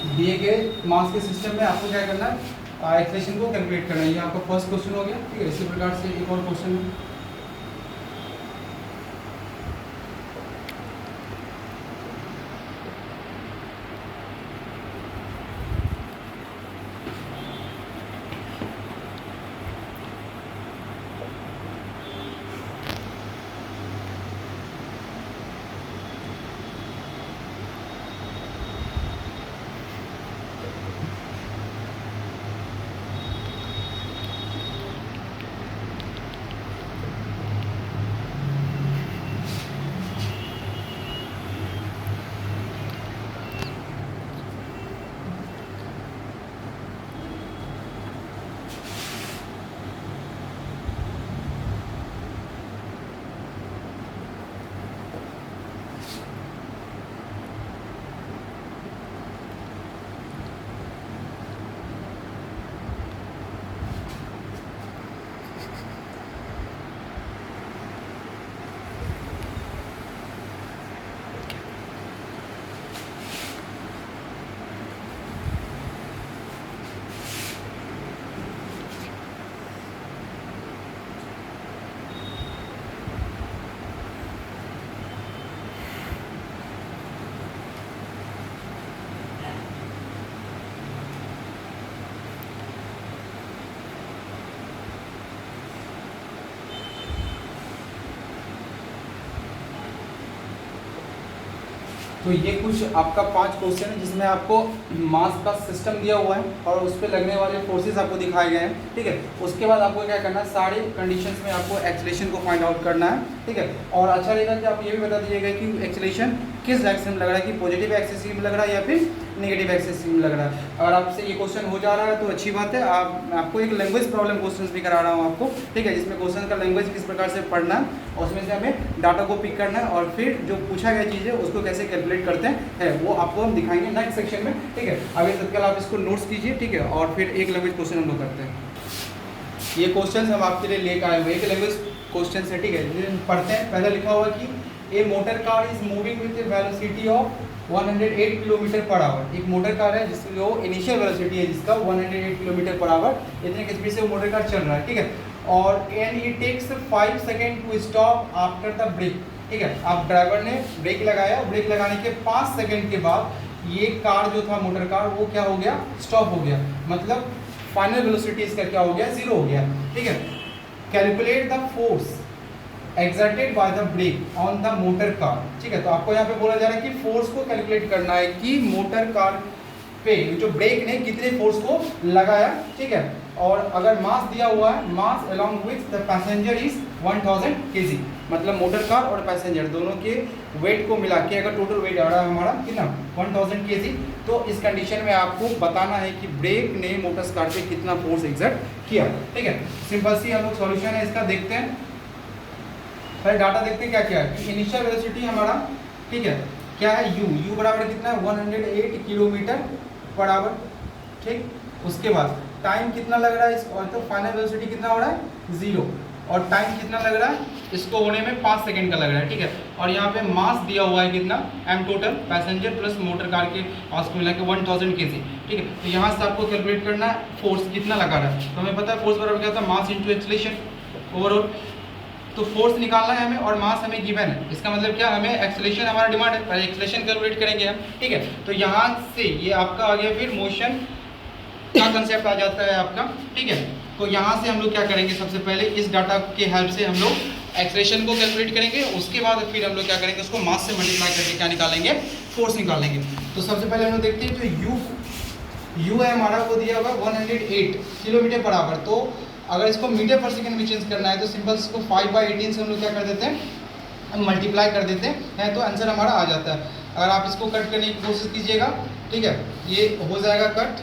दिए गए मास के सिस्टम में आपको क्या करना है, एक्सलेशन को कैलकुलेट करना है। ये आपका फर्स्ट क्वेश्चन हो गया, ठीक है। इसी प्रकार से एक और क्वेश्चन है। तो ये कुछ आपका 5 क्वेश्चन है जिसमें आपको मास का सिस्टम दिया हुआ है और उस पर लगने वाले फोर्सेस आपको दिखाए गए हैं, ठीक है। उसके बाद आपको क्या करना है, सारे कंडीशंस में आपको एक्सेलेरेशन को फाइंड आउट करना है, ठीक है। और अच्छा रहेगा कि आप ये भी बता दीजिएगा कि एक्सेलेरेशन किस डायरेक्शन में लग रहा है, कि पॉजिटिव एक्सिस में लग रहा है या फिर नेगेटिव एक्सिस में लग रहा है। अगर आपसे ये क्वेश्चन हो जा रहा है तो अच्छी बात है। आपको एक लैंग्वेज प्रॉब्लम क्वेश्चन भी करा रहा हूँ आपको, ठीक है, जिसमें क्वेश्चन का लैंग्वेज किस प्रकार से पढ़ना है और उसमें से हमें डाटा को पिक करना है और फिर जो पूछा गया चीज़ है उसको कैसे कैलकुलेट करते हैं वो आपको हम दिखाएंगे नेक्स्ट सेक्शन में, ठीक है। अभी तत्काल आप इसको नोट्स कीजिए, ठीक है, और फिर एक लैंग्वेज क्वेश्चन हम लोग करते हैं। ये क्वेश्चन हम आपके लिए लेकर आए हुए एक लैंग्वेज क्वेश्चन है, ठीक है। पढ़ते हैं। पहले लिखा हुआ कि a motor car is moving with a velocity of 108 kilometre per hour. एक मोटर कार है जिसकी जो इनिशियल वेलोसिटी है जिसका 108 किलोमीटर पर आवर, इतने की स्पीड से वो मोटर कार चल रहा है, ठीक है। और and it takes 5 second to stop after the brake, ठीक है। आप ड्राइवर ने ब्रेक लगाया, ब्रेक लगाने के 5 सेकेंड के बाद ये कार जो था मोटर कार वो क्या हो गया, स्टॉप हो गया। मतलब फाइनल वेलोसिटी इसका क्या हो गया, 0 हो गया, ठीक है। Calculate the force exerted by the brake on the motor car, ठीक है। तो आपको यहाँ पे बोला जा रहा है कि फोर्स को कैलकुलेट करना है कि मोटर कार पे जो ब्रेक ने कितने फोर्स को लगाया, ठीक है। और अगर मास दिया हुआ है, mass along with the passenger is 1000 kg, मतलब मोटर कार और पैसेंजर दोनों के वेट को मिला के अगर टोटल वेट आ रहा है हमारा कितना 1000 kg, तो इस कंडीशन में आपको बताना है कि ब्रेक ने मोटर कार पे कितना फोर्स एक्सर्ट किया, ठीक है। सिंपल सी हम लोग सॉल्यूशन है इसका देखते हैं। पहले डाटा देखते हैं क्या क्या है। इनिशियल वेलोसिटी हमारा, ठीक है, क्या है, u बराबर कितना है 108 किलोमीटर पर आवर, ठीक। उसके बाद टाइम कितना लग रहा है इसको, तो फाइनल वेलोसिटी कितना हो रहा है 0, और टाइम कितना लग रहा है इसको होने में 5 सेकंड का लग रहा है, ठीक है। और यहाँ पे मास दिया हुआ है कितना m total passenger plus motor car के मास को मिला के 1000 kg, ठीक है। तो यहाँ से आपको कैलकुलेट करना है फोर्स कितना लगा रहा है। तो हमें पता है फोर्स बराबर क्या था, मास इंटू एक्सेलरेशन ओवरऑल। तो फोर्स निकालना है हमें और मास हमें गिवन है। इसका मतलब क्या, हमें एक्सेलरेशन हमारा डिमांड है, पहले एक्सेलरेशन कैलकुलेट करेंगे हम, ठीक है। तो यहाँ से ये आपका आ गया, फिर मोशन का कंसेप्ट आ जाता है आपका, ठीक है। तो यहाँ से हम लोग क्या करेंगे, सबसे पहले इस डाटा के हेल्प से हम लोग एक्सेलरेशन को कैलकुलेट करेंगे। उसके बाद फिर हम लोग क्या करेंगे, उसको मास से मल्टीप्लाई करके क्या निकालेंगे, फोर्स निकालेंगे। तो सबसे पहले हम लोग देखते हैं जो यू है हमारा, वो दिया होगा 108 किलोमीटर पर आवर। तो अगर इसको मीटर पर सेकंड में चेंज करना है तो सिंपल इसको 5/18 से हम लोग क्या कर देते हैं, हम मल्टीप्लाई कर देते हैं, तो आंसर हमारा आ जाता है। अगर आप इसको कट करने की कोशिश कीजिएगा, ठीक है, ये हो जाएगा कट,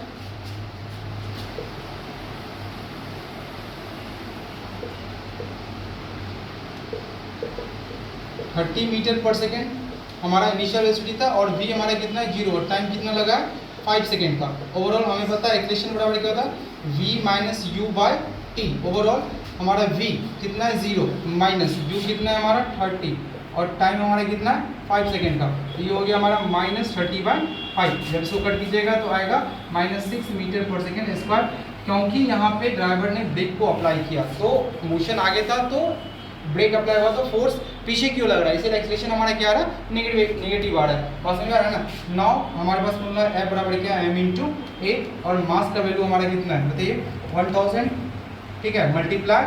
थर्टी मीटर पर सेकेंड हमारा इनिशियल वेलोसिटी था, और v हमारा कितना है 0, और टाइम कितना लगा 5 सेकेंड का। ओवरऑल हमें पता है एक्सेलरेशन बराबर क्या होता है v minus U by T. Overall हमारा v कितना है 0 माइनस u कितना है हमारा 30, और टाइम हमारा कितना है 5 सेकेंड का। तो ये हो गया हमारा -30/5। जब इसको कट कीजिएगा तो आएगा -6 मीटर पर सेकेंड स्क्वायर, क्योंकि यहाँ पे ड्राइवर ने ब्रेक को अप्लाई किया, तो मोशन आगे था तो ब्रेक अप्लाई हुआ तो फोर्स पीछे क्यों लग रहा है, इसलिए एक्सीलरेशन हमारा क्या आ रहा है, नेगेटिव आ रहा है। बात समझ आ रहा है ना। नाउ हमारे पास फॉर्मूला F बराबर क्या है, m × a, और मास का वैल्यू हमारा कितना है बताइए 1000, ठीक है, मल्टीप्लाई,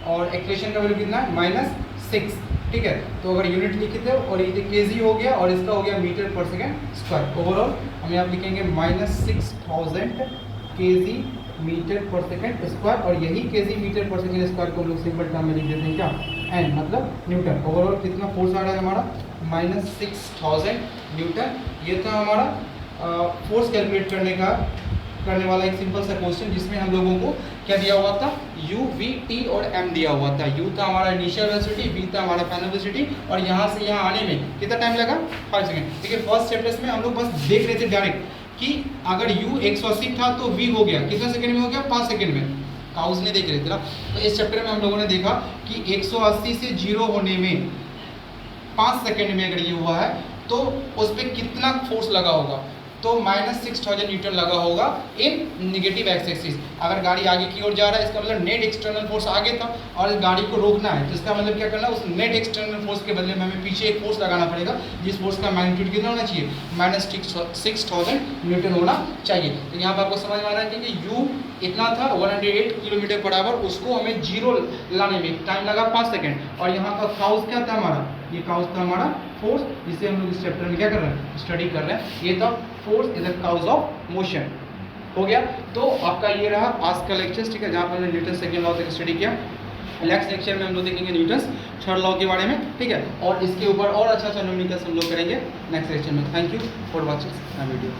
और एक्सीलरेशन का वैल्यू कितना है -6, ठीक है। तो अगर यूनिट लिखे थे और ये केजी हो गया और इसका हो गया मीटर पर सेकेंड स्क्वायर, ओवरऑल हम यहाँ लिखेंगे -6000 केजी मीटर पर सेकेंड स्क्वायर, और यही केजी मीटर पर सेकेंड स्क्वायर को हम लोग सिंपल टर्म में लिख देते हैं क्या, एन, मतलब न्यूटन। ओवरऑल कितना फोर्स आ रहा है हमारा -6000 न्यूटन। ये था हमारा फोर्स कैलकुलेट करने वाला एक सिंपल सा क्वेश्चन, जिसमें हम लोगों को क्या दिया हुआ था, u, v, t और m दिया हुआ था। u था हमारा इनिशियल वेलोसिटी, v था हमारा फाइनल वेलोसिटी, और यहाँ से यहाँ आने में कितना टाइम लगा, 5 सेकेंड। ठीक है, फर्स्ट चैप्टर्स में हम लोग बस देख रहे थे डायरेक्ट कि अगर u 180 था तो v हो गया कितना सेकंड में, हो गया 5 सेकंड में, काउस ने देख रहे थे ना। तो इस चैप्टर में हम लोगों ने देखा कि 180 से 0 होने में 5 सेकंड में अगर ये हुआ है तो उस पर कितना फोर्स लगा होगा, तो -6000 न्यूटन लगा होगा इन नेगेटिव एक्स एक्सिस। अगर गाड़ी आगे की ओर जा रहा है इसका मतलब नेट एक्सटर्नल फोर्स आगे था और गाड़ी को रोकना है, तो इसका मतलब क्या करना है, उस नेट एक्सटर्नल फोर्स के बदले में हमें पीछे एक फोर्स लगाना पड़ेगा, जिस फोर्स का मैग्नीट्यूड कितना होना चाहिए, -6000 न्यूटन होना चाहिए। तो यहाँ पर आपको समझ में आ रहा है कि u इतना था 108 किलोमीटर पर आवर, उसको हमें 0 लाने में टाइम लगा 5 सेकेंड, और यहाँ का काउस क्या था हमारा, ये काउस था हमारा फोर्स, जिसे हम लोग इस चैप्टर में क्या कर रहे हैं, स्टडी कर रहे हैं। ये था force is the cows of motion, हो गया। तो आपका ये रहा आज का लेक्चर, ठीक है, जहाँ पर हमने न्यूटन सेकंड लॉ तक स्टडी किया। नेक्स्ट लेक्चर में हम लोग देखेंगे न्यूटन थर्ड लॉ के बारे में, ठीक है, और इसके ऊपर और अच्छा न्यूमेरिकल्स हम लोग करेंगे नेक्स्ट लेक्चर में। Thank you for watching my video.